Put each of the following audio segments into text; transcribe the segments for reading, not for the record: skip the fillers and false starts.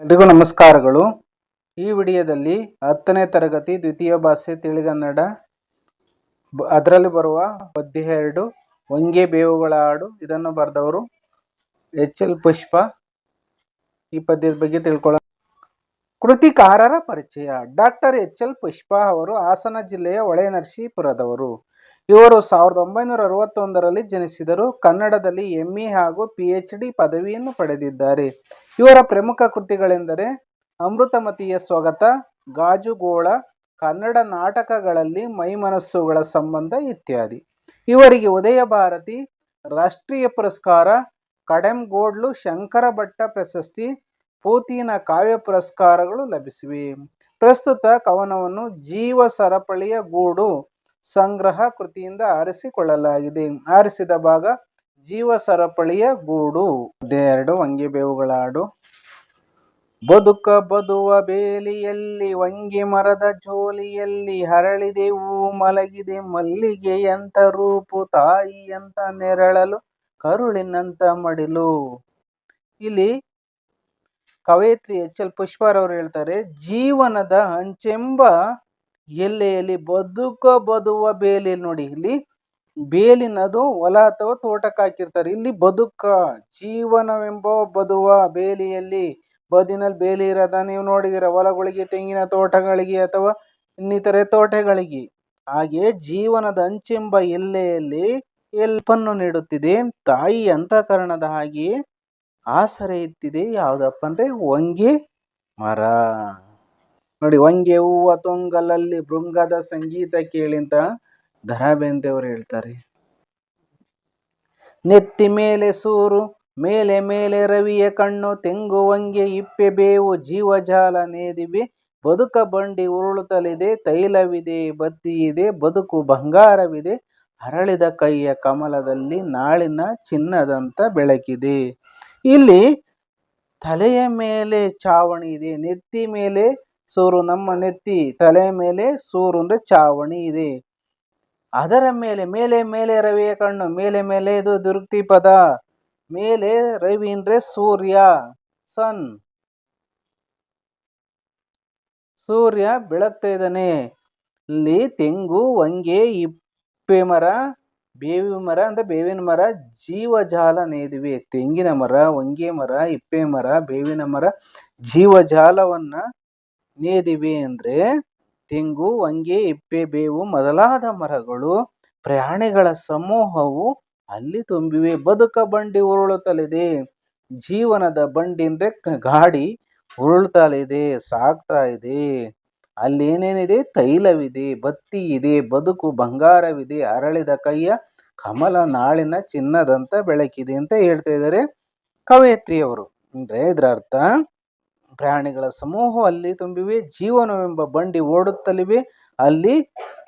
ಎಲ್ರಿಗೂ ನಮಸ್ಕಾರಗಳು. ಈ ವಿಡಿಯೋದಲ್ಲಿ 10ನೇ ತರಗತಿ ದ್ವಿತೀಯ ಭಾಷೆ ತಿಳಿಗನ್ನಡ ಅದರಲ್ಲಿ ಬರುವ ಪದ್ಯ 2 ವಂಗೆ ಬೇವುಗಳ ಹಾಡು. ಇದನ್ನು ಬರೆದವರು ಎಚ್.ಎಲ್. ಪುಷ್ಪ. ಈ ಪದ್ಯದ ಬಗ್ಗೆ ತಿಳ್ಕೊಳ್ಳೋಣ. ಕೃತಿಕಾರರ ಪರಿಚಯ. ಡಾಕ್ಟರ್ ಎಚ್.ಎಲ್. ಪುಷ್ಪ ಅವರು ಹಾಸನ ಜಿಲ್ಲೆಯ ಹೊಳೆನರಸೀಪುರದವರು. ಇವರು 1961ರಲ್ಲಿ ಜನಿಸಿದರು. ಕನ್ನಡದಲ್ಲಿ MA ಹಾಗೂ PhD ಪದವಿಯನ್ನು ಪಡೆದಿದ್ದಾರೆ. ಇವರ ಪ್ರಮುಖ ಕೃತಿಗಳೆಂದರೆ ಅಮೃತಮತಿಯ ಸ್ವಗತ, ಗಾಜುಗೋಳ, ಕನ್ನಡ ನಾಟಕಗಳಲ್ಲಿ ಮೈಮನಸ್ಸುಗಳ ಸಂಬಂಧ ಇತ್ಯಾದಿ. ಇವರಿಗೆ ಉದಯ ಭಾರತಿ ರಾಷ್ಟ್ರೀಯ ಪುರಸ್ಕಾರ, ಕಡೆಂಗೋಡ್ಲು ಶಂಕರ ಭಟ್ಟ ಪ್ರಶಸ್ತಿ, ಪೂತಿನ ಕಾವ್ಯ ಪುರಸ್ಕಾರಗಳು ಲಭಿಸಿವೆ. ಪ್ರಸ್ತುತ ಕವನವನ್ನು ಜೀವ ಸರಪಳಿಯ ಗೂಡು ಸಂಗ್ರಹ ಕೃತಿಯಿಂದ ಆರಿಸಿಕೊಳ್ಳಲಾಗಿದೆ. ಆರಿಸಿದ ಭಾಗ ಜೀವ ಸರಪಳಿಯ ಗೂಡು. 2 ವಂಗೆ ಬೇವುಗಳ ಹಾಡು. ಬದುಕ ಬದುವ ಬೇಲಿಯಲ್ಲಿ ವಂಗೆ ಮರದ ಜೋಲಿಯಲ್ಲಿ ಹರಳಿದೆ ಹೂ ಮಲಗಿದೆ ಮಲ್ಲಿಗೆಯಂತ ರೂಪು ತಾಯಿಯಂತ ನೆರಳಲು ಕರುಳಿನಂತ ಮಡಿಲು. ಇಲ್ಲಿ ಕವಯಿತ್ರಿ ಎಚ್.ಎಲ್. ಪುಷ್ಪರವರು ಹೇಳ್ತಾರೆ, ಜೀವನದ ಅಂಚೆಂಬ ಎಲ್ಲೆಯಲ್ಲಿ ಬದುಕ ಬದುವ ಬೇಲಿ. ನೋಡಿ, ಇಲ್ಲಿ ಬೇಲಿನದು ಹೊಲ ಅಥವಾ ತೋಟಕ್ಕೆ ಹಾಕಿರ್ತಾರೆ. ಇಲ್ಲಿ ಬದುಕ ಜೀವನವೆಂಬ ಬದುವ ಬೇಲಿಯಲ್ಲಿ, ಬದಿನಲ್ಲಿ ಬೇಲಿ ಇರೋದ ನೀವು ನೋಡಿದಿರ ಹೊಲಗಳಿಗೆ, ತೆಂಗಿನ ತೋಟಗಳಿಗೆ ಅಥವಾ ಇನ್ನಿತರೆ ತೋಟಗಳಿಗೆ. ಹಾಗೆ ಜೀವನದ ಅಂಚೆಂಬ ಎಲ್ಲೆಯಲ್ಲಿ ಎಲ್ಪನ್ನು ನೀಡುತ್ತಿದೆ ತಾಯಿ ಅಂತಃಕರಣದ ಹಾಗೆಯೇ ಆಸರೆ ಇತ್ತಿದೆ. ಯಾವುದಪ್ಪ ಅಂದ್ರೆ ವಂಗೆ ಮರ. ನೋಡಿ, ವಂಗೆ ಹೂವ ತೊಂಗಲಲ್ಲಿ ಭೃಂಗದ ಸಂಗೀತ ಕೇಳಿ ಅಂತ ದ ರಾ ಬೇಂದ್ರೆ ಅವರು ಹೇಳ್ತಾರೆ. ನೆತ್ತಿ ಮೇಲೆ ಸೂರು ಮೇಲೆ ಮೇಲೆ ರವಿಯ ಕಣ್ಣು, ತೆಂಗು ವಂಗೆ ಇಪ್ಪೆ ಬೇವು ಜೀವಜಾಲ ನೇದಿವೆ, ಬದುಕ ಬಂಡಿ ಉರುಳುತ್ತಲಿದೆ ತೈಲವಿದೆ ಬತ್ತಿ ಇದೆ, ಬದುಕು ಬಂಗಾರವಿದೆ ಹರಳಿದ ಕೈಯ ಕಮಲದಲ್ಲಿ ನಾಳಿನ ಚಿನ್ನದಂತ ಬೆಳಕಿದೆ. ಇಲ್ಲಿ ತಲೆಯ ಮೇಲೆ ಚಾವಣಿ ಇದೆ, ನೆತ್ತಿ ಮೇಲೆ ಸೂರು, ನಮ್ಮ ನೆತ್ತಿ ತಲೆಯ ಮೇಲೆ ಸೂರು ಅಂದ್ರೆ ಚಾವಣಿ ಇದೆ. ಅದರ ಮೇಲೆ ಮೇಲೆ ಮೇಲೆ ರವಿಯ ಕಣ್ಣು, ಮೇಲೆ ಮೇಲೆ ಇದು ದುರುಕ್ತಿ ಪದ. ಮೇಲೆ ರವಿ ಅಂದ್ರೆ ಸೂರ್ಯ, ಸನ್, ಸೂರ್ಯ ಬೆಳಗ್ತಾ ಇದ್ದಾನೆ. ಇಲ್ಲಿ ತೆಂಗು ವಂಗೆ ಇಪ್ಪೆ ಮರ ಬೇವಿನ ಮರ ಅಂದ್ರೆ ಬೇವಿನ ಮರ ಜೀವಜಾಲ ನೇದಿವೆ. ತೆಂಗಿನ ಮರ, ವಂಗೆ ಮರ, ಇಪ್ಪೆ ಮರ, ಬೇವಿನ ಮರ ಜೀವಜಾಲವನ್ನ ನೇದಿವೆ ಅಂದ್ರೆ ತೆಂಗು ವಂಗೆ ಇಪ್ಪೆ ಬೇವು ಮೊದಲಾದ ಮರಗಳು, ಪ್ರಾಣಿಗಳ ಸಮೂಹವು ಅಲ್ಲಿ ತುಂಬಿವೆ. ಬದುಕ ಬಂಡಿ ಉರುಳುತ್ತಲಿದೆ. ಜೀವನದ ಬಂಡಿ ಅಂದ್ರೆ ಗಾಡಿ ಉರುಳ್ತಲಿದೆ, ಸಾಗ್ತಾ ಇದೆ. ಅಲ್ಲಿ ಏನೇನಿದೆ? ತೈಲವಿದೆ, ಬತ್ತಿ ಇದೆ, ಬದುಕು ಬಂಗಾರವಿದೆ, ಅರಳಿದ ಕೈಯ ಕಮಲ ನಾಳಿನ ಚಿನ್ನದಂತ ಬೆಳಕಿದೆ ಅಂತ ಹೇಳ್ತಾ ಇದ್ದಾರೆ ಕವಯಿತ್ರಿಯವರು. ಅಂದ್ರೆ ಇದರ ಅರ್ಥ, ಪ್ರಾಣಿಗಳ ಸಮೂಹ ಅಲ್ಲಿ ತುಂಬಿವೆ, ಜೀವನವೆಂಬ ಬಂಡಿ ಓಡುತ್ತಲಿವೆ, ಅಲ್ಲಿ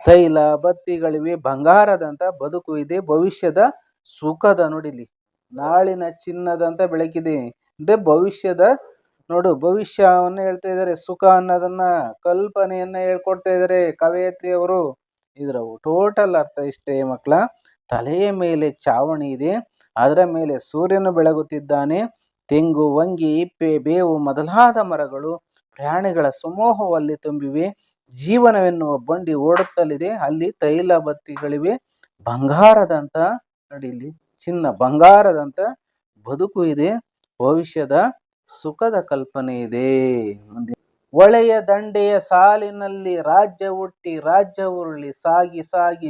ತೈಲ ಬತ್ತಿಗಳಿವೆ, ಬಂಗಾರದಂತ ಬದುಕು ಇದೆ, ಭವಿಷ್ಯದ ಸುಖದ, ನೋಡಿಲಿ ನಾಳಿನ ಚಿನ್ನದಂತ ಬೆಳಕಿದೆ ಅಂದ್ರೆ ಭವಿಷ್ಯದ, ನೋಡು ಭವಿಷ್ಯವನ್ನು ಹೇಳ್ತಾ ಇದ್ದಾರೆ, ಸುಖ ಅನ್ನೋದನ್ನ ಕಲ್ಪನೆಯನ್ನ ಹೇಳ್ಕೊಡ್ತಾ ಇದ್ದಾರೆ ಕವಯಿತ್ರಿಯವರು. ಇದರ ಟೋಟಲ್ ಅರ್ಥ ಇಷ್ಟೇ ಮಕ್ಕಳ. ತಲೆಯ ಮೇಲೆ ಚಾವಣಿ ಇದೆ, ಅದರ ಮೇಲೆ ಸೂರ್ಯನು ಬೆಳಗುತ್ತಿದ್ದಾನೆ. ತೆಂಗು ವಂಗೆ ಇಪ್ಪೆ ಬೇವು ಮೊದಲಾದ ಮರಗಳು, ಪ್ರಾಣಿಗಳ ಸಮೂಹವಲ್ಲಿ ತುಂಬಿವೆ, ಜೀವನವೆನ್ನುವ ಬಂಡಿ ಓಡುತ್ತಲಿದೆ, ಅಲ್ಲಿ ತೈಲ ಬತ್ತಿಗಳಿವೆ, ಬಂಗಾರದಂತ, ನೋಡಿ ಇಲ್ಲಿ ಚಿನ್ನ ಬಂಗಾರದಂತ ಬದುಕು ಇದೆ, ಭವಿಷ್ಯದ ಸುಖದ ಕಲ್ಪನೆ ಇದೆ. ಒಳೆಯ ದಂಡೆಯ ಸಾಲಿನಲ್ಲಿ ರಾಜ್ಯ ಹುಟ್ಟಿ ರಾಜ್ಯ ಉರುಳಿ, ಸಾಗಿ ಸಾಗಿ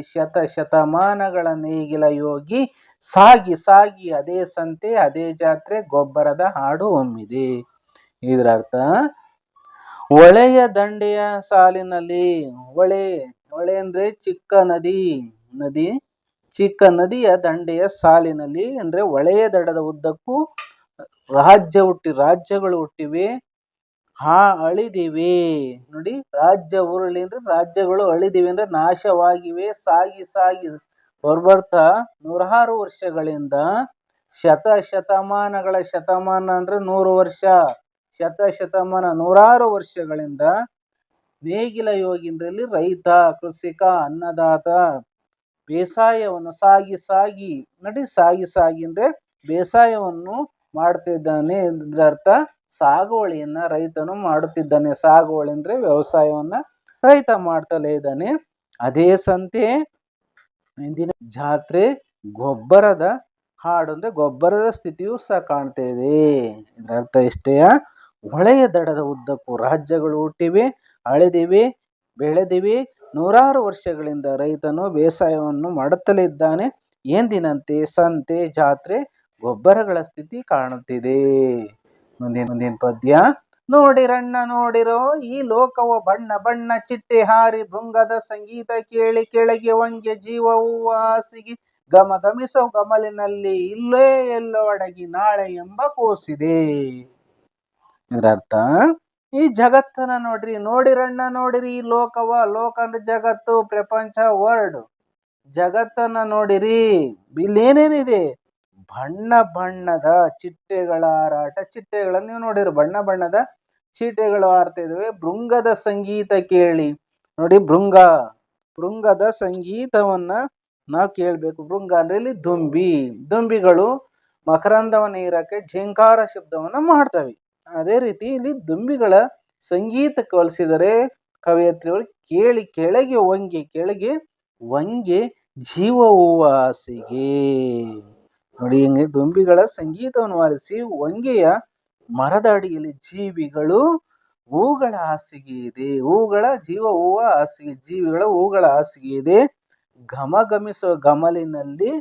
ಶತಮಾನಗಳ ನೇಗಿಲ ಯೋಗಿ, ಸಾಗಿ ಸಾಗಿ ಅದೇ ಸಂತೆ ಅದೇ ಜಾತ್ರೆ ಗೊಬ್ಬರದ ಹಾಡು ಒಮ್ಮಿದೆ. ಇದರ ಅರ್ಥ, ಹೊಳೆಯ ದಂಡೆಯ ಸಾಲಿನಲ್ಲಿ, ಹೊಳೆ ಅಂದ್ರೆ ಚಿಕ್ಕ ನದಿ, ಚಿಕ್ಕ ನದಿಯ ದಂಡೆಯ ಸಾಲಿನಲ್ಲಿ ಅಂದ್ರೆ ಹೊಳೆಯ ದಡದ ಉದ್ದಕ್ಕೂ ರಾಜ್ಯ ಹುಟ್ಟಿ, ರಾಜ್ಯಗಳು ಹುಟ್ಟಿವೆ, ಅಳಿದಿವೆ. ನೋಡಿ, ರಾಜ್ಯ ಉರುಳಿ ಅಂದ್ರೆ ರಾಜ್ಯಗಳು ಅಳಿದಿವೆ ಅಂದ್ರೆ ನಾಶವಾಗಿವೆ. ಸಾಗಿ ಸಾಗಿ ಬರ್ಬರ್ತಾ ನೂರಾರು ವರ್ಷಗಳಿಂದ, ಶತಮಾನಗಳ, ಶತಮಾನ ಅಂದ್ರೆ 100 ವರ್ಷ, ಶತಮಾನ ನೂರಾರು ವರ್ಷಗಳಿಂದ, ನೇಗಿಲ ಯೋಗಿ ಅಂದ್ರೆ ರೈತ, ಕೃಷಿಕ, ಅನ್ನದಾತ ಬೇಸಾಯವನ್ನು ಸಾಗಿ ಸಾಗಿ, ನೋಡಿ ಸಾಗಿ ಸಾಗಿ ಅಂದ್ರೆ ಬೇಸಾಯವನ್ನು ಮಾಡ್ತಿದ್ದಾನೆ. ಇದರ ಅರ್ಥ ಸಾಗುವಳಿಯನ್ನ ರೈತನು ಮಾಡುತ್ತಿದ್ದಾನೆ. ಸಾಗುವಳಿ ಅಂದ್ರೆ ವ್ಯವಸಾಯವನ್ನ ರೈತ ಮಾಡ್ತಲೇ ಇದ್ದಾನೆ. ಅದೇ ಸಂತೆ, ಇಂದಿನ ಜಾತ್ರೆ, ಗೊಬ್ಬರದ ಹಾಡು ಅಂದ್ರೆ ಗೊಬ್ಬರದ ಸ್ಥಿತಿಯೂ ಸಹ ಕಾಣ್ತಾ ಇದೆ. ಇದರ ಅರ್ಥ ಇಷ್ಟೇ, ಹೊಳೆಯ ದಡದ ಉದ್ದಕ್ಕೂ ರಾಜ್ಯಗಳು ಹುಟ್ಟಿವೆ, ಅಳೆದಿವೆ, ಬೆಳೆದಿವೆ. ನೂರಾರು ವರ್ಷಗಳಿಂದ ರೈತನು ಬೇಸಾಯವನ್ನು ಮಾಡುತ್ತಲೇ ಇದ್ದಾನೆ. ಎಂದಿನಂತೆ ಸಂತೆ, ಜಾತ್ರೆ, ಗೊಬ್ಬರಗಳ ಸ್ಥಿತಿ ಕಾಣುತ್ತಿದೆ. ಮುಂದಿನ ಪದ್ಯ. ನೋಡಿರಣ್ಣ ನೋಡಿರೋ ಈ ಲೋಕವ ಬಣ್ಣ ಬಣ್ಣ, ಚಿಟ್ಟೆ ಹಾರಿ ಭೃಂಗದ ಸಂಗೀತ ಕೇಳಿ, ಕೆಳಗೆ ವಂಗೆ ಜೀವವು ಹಾಸಿಗೆ ಗಮ ಗಮಿಸೋ ಗಮಲಿನಲ್ಲಿ, ಇಲ್ಲೇ ಎಲ್ಲೋ ಅಡಗಿ ನಾಳೆ ಎಂಬ ಕೂಸಿದೆ. ಇದರ ಅರ್ಥ, ಈ ಜಗತ್ತನ್ನ ನೋಡ್ರಿ, ನೋಡಿರಣ್ಣ ನೋಡಿರಿ ಈ ಲೋಕವ. ಲೋಕ ಅಂದ್ರೆ ಜಗತ್ತು, ಪ್ರಪಂಚ, ವರ್ಲ್ಡ್. ಜಗತ್ತನ್ನ ನೋಡಿರಿ, ಇಲ್ಲೇನೇನಿದೆ? ಬಣ್ಣ ಬಣ್ಣದ ಚಿಟ್ಟೆಗಳ ಹಾರಾಟ. ಚಿಟ್ಟೆಗಳನ್ನು ನೀವು ನೋಡಿರಿ, ಬಣ್ಣ ಬಣ್ಣದ ಚಿಟ್ಟೆಗಳು ಹಾರ್ತಾ ಇದಾವೆ. ಭೃಂಗದ ಸಂಗೀತ ಕೇಳಿ. ನೋಡಿ, ಭೃಂಗದ ಸಂಗೀತವನ್ನ ನಾವು ಕೇಳ್ಬೇಕು. ಭೃಂಗ ಅಂದ್ರೆ ಇಲ್ಲಿ ದುಂಬಿಗಳು ಮಕರಂದವನ್ನ ಹೀರಕ್ಕೆ ಝೇಂಕಾರ ಶಬ್ದವನ್ನ ಮಾಡ್ತವೆ. ಅದೇ ರೀತಿ ಇಲ್ಲಿ ದುಂಬಿಗಳ ಸಂಗೀತ ಕಲಿಸಿದರೆ ಕವಯತ್ರಿಯವರು ಕೇಳಿ, ಕೆಳಗೆ ವಂಗೆ ಜೀವ ಹೂವ ಹಾಸಿಗೆ. ನೋಡಿ, ಹಿಂಗೆ ದುಂಬಿಗಳ ಸಂಗೀತವನ್ನು ಆಲಿಸಿ ವಂಗೆಯ ಮರದ ಅಡಿಯಲ್ಲಿ ಜೀವಿಗಳು ಹೂಗಳ ಹಾಸಿಗೆ ಇದೆ. ಜೀವಿಗಳ ಹೂಗಳ ಹಾಸಿಗೆ ಇದೆ. ಘಮಘಮಿಸುವ ಗಮಲಿನಲ್ಲಿ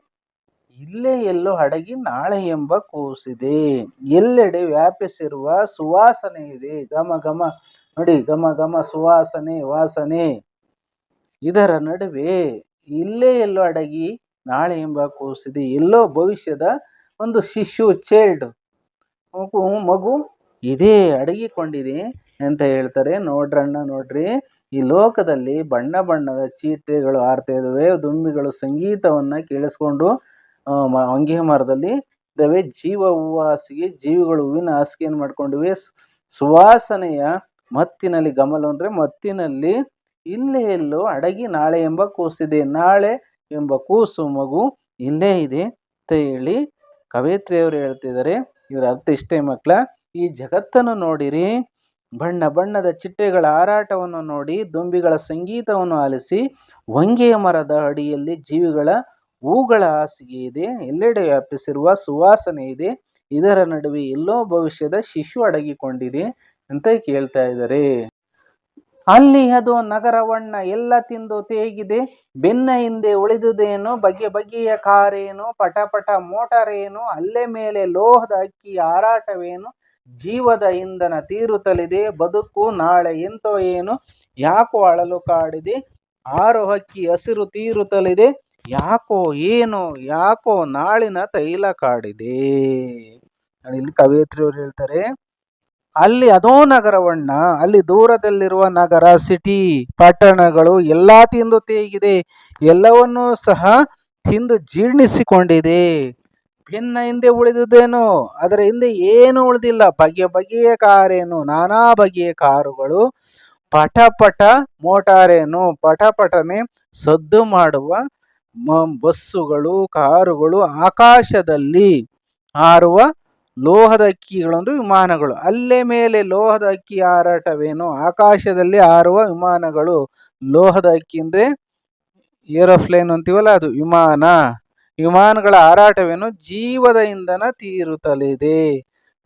ಇಲ್ಲೇ ಎಲ್ಲೋ ಅಡಗಿ ನಾಳೆ ಎಂಬ ಕೂಸಿದೆ. ಎಲ್ಲೆಡೆ ವ್ಯಾಪಿಸಿರುವ ಸುವಾಸನೆ ಇದೆ. ಘಮ ನೋಡಿ, ಘಮ ಸುವಾಸನೆ, ವಾಸನೆ. ಇದರ ನಡುವೆ ಇಲ್ಲೇ ಎಲ್ಲೋ ಅಡಗಿ ನಾಳೆ ಎಂಬ ಕೂಸಿದೆ. ಎಲ್ಲೋ ಭವಿಷ್ಯದ ಒಂದು ಶಿಶು, ಚೈಲ್ಡ್, ಮಗು ಇದೇ ಅಡಗಿಕೊಂಡಿದೆ ಅಂತ ಹೇಳ್ತಾರೆ. ನೋಡ್ರಣ್ಣ ನೋಡ್ರಿ, ಈ ಲೋಕದಲ್ಲಿ ಬಣ್ಣ ಬಣ್ಣದ ಚೀಟೆಗಳು ಹಾರ್ತಾ ಇದಾವೆ. ದುಂಬಿಗಳು ಸಂಗೀತವನ್ನ ಕೇಳಿಸ್ಕೊಂಡು ಹೊಂಗೆ ಮರದಲ್ಲಿ ಇದಾವೆ. ಜೀವ ಹೂವ ಹಾಸಿಗೆ, ಜೀವಿಗಳು ಹೂವಿನ ಹಾಸಿಗೆಯನ್ನು ಮಾಡ್ಕೊಂಡಿವೆ. ಸುವಾಸನೆಯ ಮತ್ತಿನಲ್ಲಿ, ಗಮಲು ಅಂದ್ರೆ ಮತ್ತಿನಲ್ಲಿ ಇಲ್ಲೇ ಎಲ್ಲೋ ಅಡಗಿ ನಾಳೆ ಎಂಬ ಕೂಸಿದೆ. ನಾಳೆ ಎಂಬ ಕೂಸು, ಮಗು ಇಲ್ಲೇ ಇದೆ ಅಂತ ಹೇಳಿ ಕವಯಿತ್ರಿಯವರು ಹೇಳ್ತಿದ್ದಾರೆ. ಇವರ ಅರ್ಥ ಇಷ್ಟೇ ಮಕ್ಕಳ, ಈ ಜಗತ್ತನ್ನು ನೋಡಿರಿ, ಬಣ್ಣ ಬಣ್ಣದ ಚಿಟ್ಟೆಗಳ ಹಾರಾಟವನ್ನು ನೋಡಿ, ದುಂಬಿಗಳ ಸಂಗೀತವನ್ನು ಆಲಿಸಿ, ಹೊಂಗೆಯ ಮರದ ಅಡಿಯಲ್ಲಿ ಜೀವಿಗಳ ಹೂಗಳ ಹಾಸಿಗೆ ಇದೆ. ಎಲ್ಲೆಡೆ ವ್ಯಾಪಿಸಿರುವ ಸುವಾಸನೆ ಇದೆ. ಇದರ ನಡುವೆ ಎಲ್ಲೋ ಭವಿಷ್ಯದ ಶಿಶು ಅಡಗಿಕೊಂಡಿದೆ ಅಂತ ಕೇಳ್ತಾ ಇದ್ದಾರೆ. ಅಲ್ಲಿ ಅದು ನಗರವಣ್ಣ ಎಲ್ಲ ತಿಂದು ತೇಗಿದೆ, ಬೆನ್ನ ಹಿಂದೆ ಉಳಿದುದೇನು ಬಗೆ ಬಗೆಯ ಕಾರೇನು, ಪಟ ಪಟ ಮೋಟಾರೇನು, ಅಲ್ಲೇ ಮೇಲೆ ಲೋಹದ ಅಕ್ಕಿ ಹಾರಾಟವೇನು, ಜೀವದ ಇಂಧನ ತೀರುತ್ತಲಿದೆ, ಬದುಕು ನಾಳೆ ಎಂತೋ ಏನು, ಯಾಕೋ ಅಳಲು ಕಾಡಿದೆ, ಆರು ಹಕ್ಕಿ ಹಸಿರು ತೀರುತ್ತಲಿದೆ, ಯಾಕೋ ಏನು, ಯಾಕೋ ನಾಳಿನ ತೈಲ ಕಾಡಿದೆ. ಇಲ್ಲಿ ಕವಯಿತ್ರಿಯವರು ಹೇಳ್ತಾರೆ, ಅಲ್ಲಿ ಅದೋ ನಗರವಣ್ಣ, ಅಲ್ಲಿ ದೂರದಲ್ಲಿರುವ ನಗರ, ಸಿಟಿ, ಪಟ್ಟಣಗಳು ಎಲ್ಲ ತಿಂದು ತೇಗಿದೆ, ಎಲ್ಲವನ್ನೂ ಸಹ ತಿಂದು ಜೀರ್ಣಿಸಿಕೊಂಡಿದೆ. ಬೆನ್ನ ಹಿಂದೆ ಉಳಿದುದೇನು, ಅದರ ಹಿಂದೆ ಏನು ಉಳಿದಿಲ್ಲ. ಬಗೆಯ ಕಾರೇನು, ನಾನಾ ಬಗೆಯ ಕಾರುಗಳು, ಪಟ ಪಟ ಮೋಟಾರೇನು, ಪಟಪಟನೆ ಸದ್ದು ಮಾಡುವ ಬಸ್ಸುಗಳು, ಕಾರುಗಳು, ಆಕಾಶದಲ್ಲಿ ಹಾರುವ ಲೋಹದ ಅಕ್ಕಿಗಳು ಅಂದ್ರೆ ವಿಮಾನಗಳು. ಅಲ್ಲೇ ಮೇಲೆ ಲೋಹದ ಅಕ್ಕಿ ಹಾರಾಟವೇನು, ಆಕಾಶದಲ್ಲಿ ಹಾರುವ ವಿಮಾನಗಳು. ಲೋಹದ ಅಕ್ಕಿ ಅಂದ್ರೆ ಏರೋಪ್ಲೇನ್ ಅಂತೀವಲ್ಲ, ಅದು ವಿಮಾನಗಳ ಹಾರಾಟವೇನು, ಜೀವದ ಇಂಧನ ತೀರುತ್ತಲಿದೆ.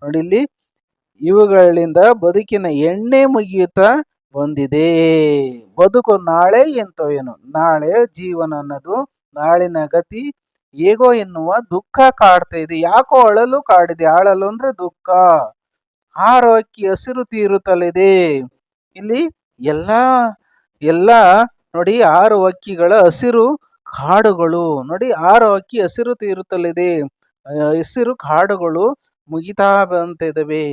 ನೋಡಿ, ಇಲ್ಲಿ ಇವುಗಳಿಂದ ಬದುಕಿನ ಎಣ್ಣೆ ಮುಗಿಯುತ್ತಾ ಬಂದಿದೆ. ಬದುಕು ನಾಳೆ ಎಂತೋ ಏನು, ನಾಳೆ ಜೀವನ ಅನ್ನೋದು, ನಾಳಿನ ಗತಿ ಹೇಗೋ ಎನ್ನುವ ದುಃಖ ಕಾಡ್ತಾ ಇದೆ. ಯಾಕೋ ಅಳಲು ಕಾಡಿದೆ. ಅಳಲು ಅಂದ್ರೆ ದುಃಖ. ಆರು ಹಕ್ಕಿ ಹಸಿರು ತೀರುತ್ತಲಿದೆ. ಇಲ್ಲಿ ಎಲ್ಲ ನೋಡಿ, ಆರು ಹಕ್ಕಿಗಳ ಹಸಿರು ಕಾಡುಗಳು. ನೋಡಿ, ಆರು ಹಕ್ಕಿ ಹಸಿರು ತೀರುತ್ತಲಿದೆ. ಹಸಿರು ಕಾಡುಗಳು ಮುಗಿತಾ ಬಂತಿದ್ದಾವೆ.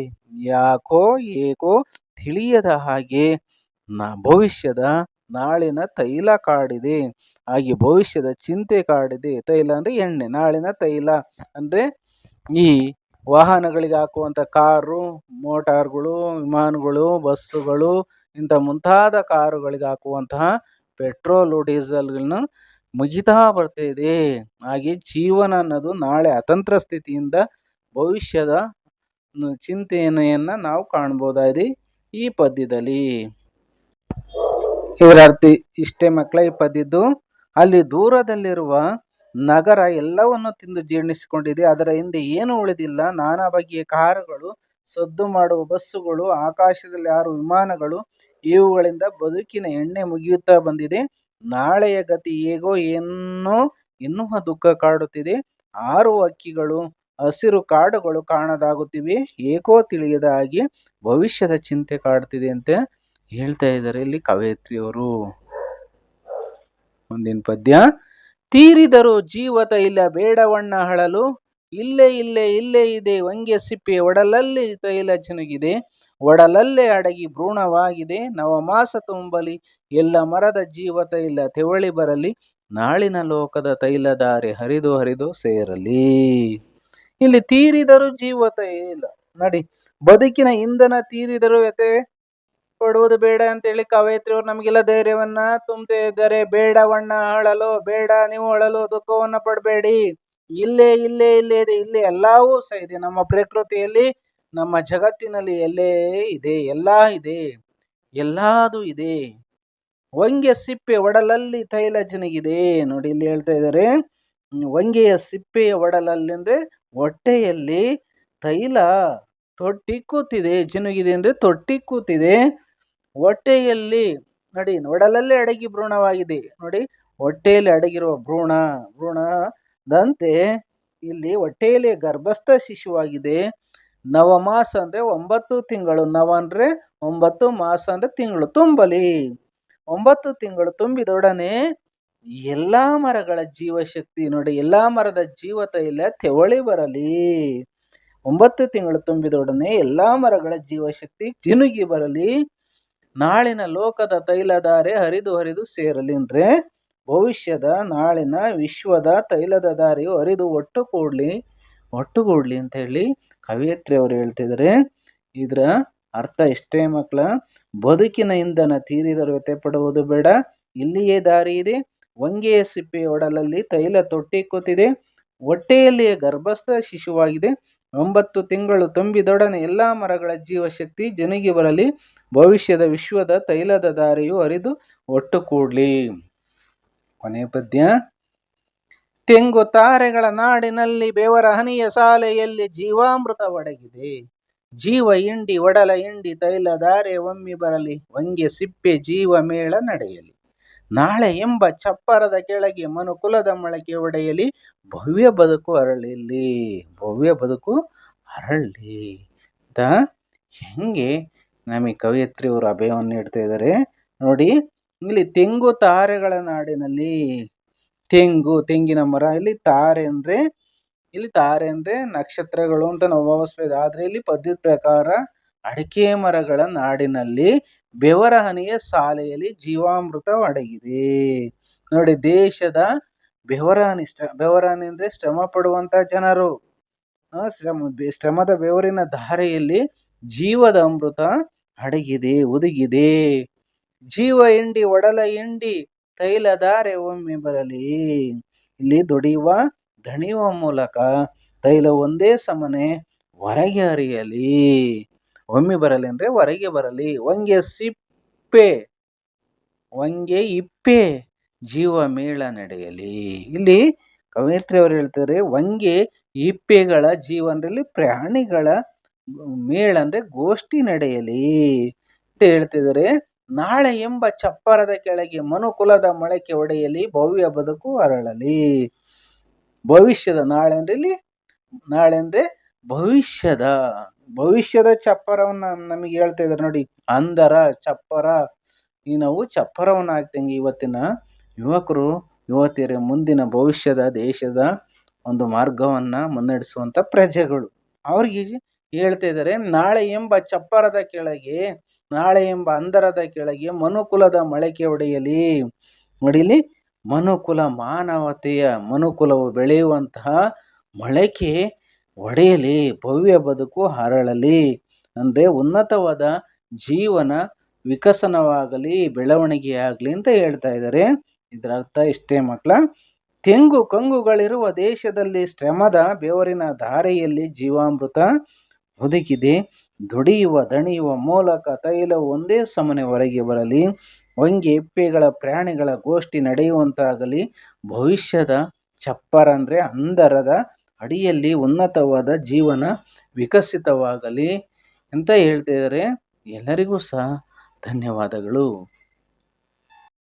ಯಾಕೋ ಏಕೋ ತಿಳಿಯದ ಹಾಗೆ ಭವಿಷ್ಯದ ನಾಳಿನ ತೈಲ ಕಾಡಿದೆ. ಹಾಗೆ ಭವಿಷ್ಯದ ಚಿಂತೆ ಕಾಡಿದೆ. ತೈಲ ಅಂದ್ರೆ ಎಣ್ಣೆ, ನಾಳಿನ ತೈಲ ಅಂದ್ರೆ ಈ ವಾಹನಗಳಿಗೆ ಹಾಕುವಂತ ಕಾರು, ಮೋಟಾರ್ಗಳು, ವಿಮಾನಗಳು, ಬಸ್ಸುಗಳು, ಇಂಥ ಮುಂತಾದ ಕಾರುಗಳಿಗೆ ಹಾಕುವಂತಹ ಪೆಟ್ರೋಲು, ಡೀಸೆಲ್ಗಳನ್ನ ಮುಗಿತಾ ಬರ್ತಾ ಇದೆ. ಹಾಗೆ ಜೀವನ ಅನ್ನೋದು ನಾಳೆ ಅತಂತ್ರ ಸ್ಥಿತಿಯಿಂದ ಭವಿಷ್ಯದ ಚಿಂತನೆಯನ್ನ ನಾವು ಕಾಣ್ಬೋದಾಗಿದೆ ಈ ಪದ್ಯದಲ್ಲಿ. ಇದರ ಅರ್ಥ ಇಷ್ಟೇ ಮಕ್ಕಳ ಈ ಪದ್ಯದ್ದು. ಅಲ್ಲಿ ದೂರದಲ್ಲಿರುವ ನಗರ ಎಲ್ಲವನ್ನು ತಿಂದು ಜೀರ್ಣಿಸಿಕೊಂಡಿದೆ, ಅದರ ಹಿಂದೆ ಏನು ಉಳಿದಿಲ್ಲ. ನಾನಾ ಬಗೆಯ ಕಾರುಗಳು, ಸದ್ದು ಮಾಡುವ ಬಸ್ಸುಗಳು, ಆಕಾಶದಲ್ಲಿ ಹಾರುವ ವಿಮಾನಗಳು, ಇವುಗಳಿಂದ ಬದುಕಿನ ಎಣ್ಣೆ ಮುಗಿಯುತ್ತಾ ಬಂದಿದೆ. ನಾಳೆಯ ಗತಿ ಹೇಗೋ ಏನೋ ಎನ್ನುವ ದುಃಖ ಕಾಡುತ್ತಿದೆ. ಹಾರುವ ಹಕ್ಕಿಗಳು, ಹಸಿರು ಕಾಡುಗಳು ಕಾಣದಾಗುತ್ತಿವೆ. ಏಕೋ ತಿಳಿಯದ ಹಾಗೆ ಭವಿಷ್ಯದ ಚಿಂತೆ ಕಾಡ್ತಿದೆ ಅಂತ ಹೇಳ್ತಾ ಇದ್ದಾರೆ ಇಲ್ಲಿ ಕವಯತ್ರಿಯವರು. ಮುಂದಿನ ಪದ್ಯ. ತೀರಿದರು ಜೀವ ತೈಲ ಬೇಡವಣ್ಣ ಹಳಲು, ಇಲ್ಲೇ ಇಲ್ಲೇ ಇಲ್ಲೇ ಇದೆ ವಂಗೆ ಸಿಪ್ಪೆ ಒಡಲಲ್ಲಿ ತೈಲ ಚಿನುಗಿದೆ, ಒಡಲಲ್ಲೇ ಅಡಗಿ ಭ್ರೂಣವಾಗಿದೆ. ನವಮಾಸ ತುಂಬಲಿ ಎಲ್ಲ ಮರದ ಜೀವ ತೈಲ ತೆವಳಿ ಬರಲಿ, ನಾಳಿನ ಲೋಕದ ತೈಲಧಾರೆ ಹರಿದು ಹರಿದು ಸೇರಲಿ. ಇಲ್ಲಿ ತೀರಿದರು ಜೀವ ತೈಲ ನೋಡಿ, ಬದುಕಿನ ಇಂಧನ ತೀರಿದರು ವ್ಯತೆ ಪಡುವುದು ಬೇಡ ಅಂತೇಳಿ ಕವಯತ್ರಿಯವರು ನಮಗೆಲ್ಲ ಧೈರ್ಯವನ್ನ ತುಂಬುತ್ತಾ ಇದ್ದಾರೆ. ಬೇಡವಣ್ಣ ಅಳಲು, ಬೇಡ ನೀವು ಅಳಲು, ದುಃಖವನ್ನ ಪಡಬೇಡಿ. ಇಲ್ಲೇ ಇಲ್ಲೇ ಇಲ್ಲೇ ಇದೆ, ಇಲ್ಲೇ ಎಲ್ಲವೂ ಸಹ ಇದೆ. ನಮ್ಮ ಪ್ರಕೃತಿಯಲ್ಲಿ, ನಮ್ಮ ಜಗತ್ತಿನಲ್ಲಿ ಎಲ್ಲೇ ಇದೆ, ಎಲ್ಲಾ ಇದೆ, ಎಲ್ಲಾದು ಇದೆ. ವಂಗೆ ಸಿಪ್ಪೆ ಒಡಲಲ್ಲಿ ತೈಲ ಜಿನುಗಿದೆ. ನೋಡಿ ಇಲ್ಲಿ ಹೇಳ್ತಾ ಇದ್ದಾರೆ, ವಂಗೆಯ ಸಿಪ್ಪೆಯ ಒಡಲಲ್ಲಿ ಅಂದ್ರೆ ಹೊಟ್ಟೆಯಲ್ಲಿ ತೈಲ ತೊಟ್ಟಿ ಕೂತಿದೆ. ಜಿನುಗಿದೆ ಅಂದ್ರೆ ತೊಟ್ಟಿ ಕೂತಿದೆ. ಹೊಟ್ಟೆಯಲ್ಲಿ ನೋಡಿ, ಒಡಲಲ್ಲೇ ಅಡಗಿ ಭ್ರೂಣವಾಗಿದೆ. ನೋಡಿ, ಹೊಟ್ಟೆಯಲ್ಲಿ ಅಡಗಿರುವ ಭ್ರೂಣದಂತೆ ಇಲ್ಲಿ ಹೊಟ್ಟೆಯಲ್ಲಿ ಗರ್ಭಸ್ಥ ಶಿಶುವಾಗಿದೆ. ನವಮಾಸ ಅಂದ್ರೆ 9 ತಿಂಗಳು. ನವ ಅಂದ್ರೆ 9, ಮಾಸ ಅಂದ್ರೆ ತಿಂಗಳು. ತುಂಬಲಿ 9 ತಿಂಗಳು ತುಂಬಿದೊಡನೆ ಎಲ್ಲಾ ಮರಗಳ ಜೀವಶಕ್ತಿ ನೋಡಿ, ಎಲ್ಲಾ ಮರದ ಜೀವ ತೈಲ ತೆವಳಿ ಬರಲಿ. 9 ತಿಂಗಳು ತುಂಬಿದೊಡನೆ ಎಲ್ಲಾ ಮರಗಳ ಜೀವಶಕ್ತಿ ಜಿನುಗಿ ಬರಲಿ, ನಾಳಿನ ಲೋಕದ ತೈಲಧಾರೆ ಹರಿದು ಹರಿದು ಸೇರಲಿ. ಅಂದ್ರೆ ಭವಿಷ್ಯದ, ನಾಳಿನ ವಿಶ್ವದ ತೈಲದ ದಾರಿಯು ಹರಿದು ಒಟ್ಟುಗೂಡ್ಲಿ ಅಂತ ಹೇಳಿ ಕವಯತ್ರಿ ಅವರು ಹೇಳ್ತಿದ್ದಾರೆ. ಇದರ ಅರ್ಥ ಇಷ್ಟೇ ಮಕ್ಕಳ, ಬದುಕಿನ ಇಂಧನ ತೀರಿದರೂ ವ್ಯತೆ ಪಡುವುದು ಬೇಡ. ಇಲ್ಲಿಯೇ ದಾರಿ ಇದೆ. ವಂಗೆಯ ಸಿಪ್ಪೆಯ ಒಡಲಲ್ಲಿ ತೈಲ ತೊಟ್ಟಿ ಕೂತಿದೆ. ಹೊಟ್ಟೆಯಲ್ಲಿಯೇ ಗರ್ಭಸ್ಥ ಶಿಶುವಾಗಿದೆ. 9 ತಿಂಗಳು ತುಂಬಿದೊಡನೆ ಎಲ್ಲಾ ಮರಗಳ ಜೀವಶಕ್ತಿ ಜನಿಗಿ ಬರಲಿ, ಭವಿಷ್ಯದ ವಿಶ್ವದ ತೈಲದ ದಾರಿಯು ಹರಿದು ಒಟ್ಟು ಕೂಡ್ಲಿ. ಕೊನೆಯ ಪದ್ಯ. ತೆಂಗು ತಾರೆಗಳ ನಾಡಿನಲ್ಲಿ ಬೆವರ ಹನಿಯ ಸಾಲೆಯಲ್ಲಿ ಜೀವಾಮೃತ ಒಡಗಿದೆ. ಜೀವ ಇಂಡಿ ಒಡಲ ಇಂಡಿ ತೈಲ ಧಾರೆ ಒಮ್ಮಿ ಬರಲಿ, ವಂಗೆ ಸಿಪ್ಪೆ ಜೀವ ಮೇಳ ನಡೆಯಲಿ. ನಾಳೆ ಎಂಬ ಚಪ್ಪರದ ಕೆಳಗೆ ಮನುಕುಲದ ಮೊಳಕೆ ಒಡೆಯಲಿ, ಭವ್ಯ ಬದುಕು ಅರಳಲಿ. ಭವ್ಯ ಬದುಕು ಅರಳಲಿ ಅಂತ ಹೆಂಗೆ ನಮಗೆ ಕವಯತ್ರಿಯವರು ಅಭಯವನ್ನು ನೀಡ್ತಾ ಇದ್ದಾರೆ ನೋಡಿ. ಇಲ್ಲಿ ತೆಂಗು ತಾರೆಗಳ ನಾಡಿನಲ್ಲಿ, ತೆಂಗಿನ ಮರ. ಇಲ್ಲಿ ತಾರೆ ಅಂದ್ರೆ ನಕ್ಷತ್ರಗಳು ಅಂತ ನಾವು ಭಾವಿಸ್ಬೋದು. ಆದ್ರೆ ಇಲ್ಲಿ ಪದ್ಯದ ಪ್ರಕಾರ ಅಡಿಕೆ ಮರಗಳ ನಾಡಿನಲ್ಲಿ ಬೆವರ ಹನಿಯ ಸಾಲೆಯಲ್ಲಿ ಜೀವಾಮೃತ ಅಡಗಿದೆ ನೋಡಿ. ದೇಶದ ಬೆವರಹನಿ ಅಂದ್ರೆ ಶ್ರಮ ಪಡುವಂತ ಜನರು, ಶ್ರಮದ ಬೆವರಿನ ಧಾರೆಯಲ್ಲಿ ಜೀವದ ಅಮೃತ ಅಡಗಿದೆ, ಒದಗಿದೆ. ಜೀವ ಇಂಡಿ ಒಡಲ ಇಂಡಿ ತೈಲ ಧಾರೆ ಒಮ್ಮೆ ಬರಲಿ. ಇಲ್ಲಿ ದುಡಿಯುವ ದಣಿಯುವ ಮೂಲಕ ತೈಲ ಒಂದೇ ಸಮನೆ ಹೊರಗೆ ಹರಿಯಲಿ. ಒಮ್ಮೆ ಬರಲಿ ಅಂದ್ರೆ ಹೊರಗೆ ಬರಲಿ. ವಂಗೆ ಇಪ್ಪೆ ಜೀವ ಮೇಳ ನಡೆಯಲಿ. ಇಲ್ಲಿ ಕವಯತ್ರಿ ಅವರು ಹೇಳ್ತಾರೆ, ವಂಗೆ ಇಪ್ಪೆಗಳ ಜೀವ ಅಂದ್ರೆ ಪ್ರಾಣಿಗಳ ಮೇಳ ಅಂದ್ರೆ ಗೋಷ್ಠಿ ನಡೆಯಲಿ ಅಂತ ಹೇಳ್ತಿದ್ದಾರೆ. ನಾಳೆ ಎಂಬ ಚಪ್ಪರದ ಕೆಳಗೆ ಮನುಕುಲದ ಮೊಳಕೆ ಒಡೆಯಲಿ, ಭವ್ಯ ಬದುಕು ಅರಳಲಿ. ಭವಿಷ್ಯದ ನಾಳೆ ಅಂದ್ರೆ ಭವಿಷ್ಯದ ಚಪ್ಪರವನ್ನ ನಮಗೆ ಹೇಳ್ತಾ ಇದ್ದಾರೆ ನೋಡಿ. ಅಂದರ ಚಪ್ಪರ, ಈ ನಾವು ಚಪ್ಪರವನ್ನ ಹಾಕ್ತಂಗೆ ಇವತ್ತಿನ ಯುವಕರು ಯುವತಿಯರ ಮುಂದಿನ ಭವಿಷ್ಯದ ದೇಶದ ಒಂದು ಮಾರ್ಗವನ್ನ ಮುನ್ನಡೆಸುವಂತ ಪ್ರಜೆಗಳು. ಅವ್ರಿಗೆ ಹೇಳ್ತಾ ಇದ್ದಾರೆ, ನಾಳೆ ಎಂಬ ಚಪ್ಪರದ ಕೆಳಗೆ, ನಾಳೆ ಎಂಬ ಅಂದರದ ಕೆಳಗೆ ಮನುಕುಲದ ಮೊಳಕೆ ಒಡೆಯಲಿ. ನೋಡಿಲಿ, ಮನುಕುಲ, ಮಾನವತೆಯ ಮನುಕುಲವು ಬೆಳೆಯುವಂತಹ ಮೊಳಕೆ ಒಡೆಯಲಿ, ಭವ್ಯ ಬದುಕು ಹರಳಲಿ. ಅಂದ್ರೆ ಉನ್ನತವಾದ ಜೀವನ ವಿಕಸನವಾಗಲಿ, ಬೆಳವಣಿಗೆ ಆಗಲಿ ಅಂತ ಹೇಳ್ತಾ ಇದ್ದಾರೆ. ಇದರ ಅರ್ಥ ಇಷ್ಟೇ ಮಕ್ಕಳ, ಕಂಗುಗಳಿರುವ ದೇಶದಲ್ಲಿ ಶ್ರಮದ ಬೆವರಿನ ಧಾರೆಯಲ್ಲಿ ಜೀವಾಮೃತ ಹುದುಗಿದೆ. ದುಡಿಯುವ ದಣಿಯುವ ಮೂಲಕ ತೈಲವು ಒಂದೇ ಸಮನೆ ಹೊರಗೆ ಬರಲಿ. ಹೊಂಗೆ ಹಿಪ್ಪೆಗಳ ಪ್ರಾಣಿಗಳ ಗೋಷ್ಠಿ ನಡೆಯುವಂತಾಗಲಿ. ಭವಿಷ್ಯದ ಚಪ್ಪರ ಅಂದರೆ ಅಂಧರದ ಅಡಿಯಲ್ಲಿ ಉನ್ನತವಾದ ಜೀವನ ವಿಕಸಿತವಾಗಲಿ ಅಂತ ಹೇಳ್ತಿದ್ದಾರೆ. ಎಲ್ಲರಿಗೂ ಸಹ ಧನ್ಯವಾದಗಳು.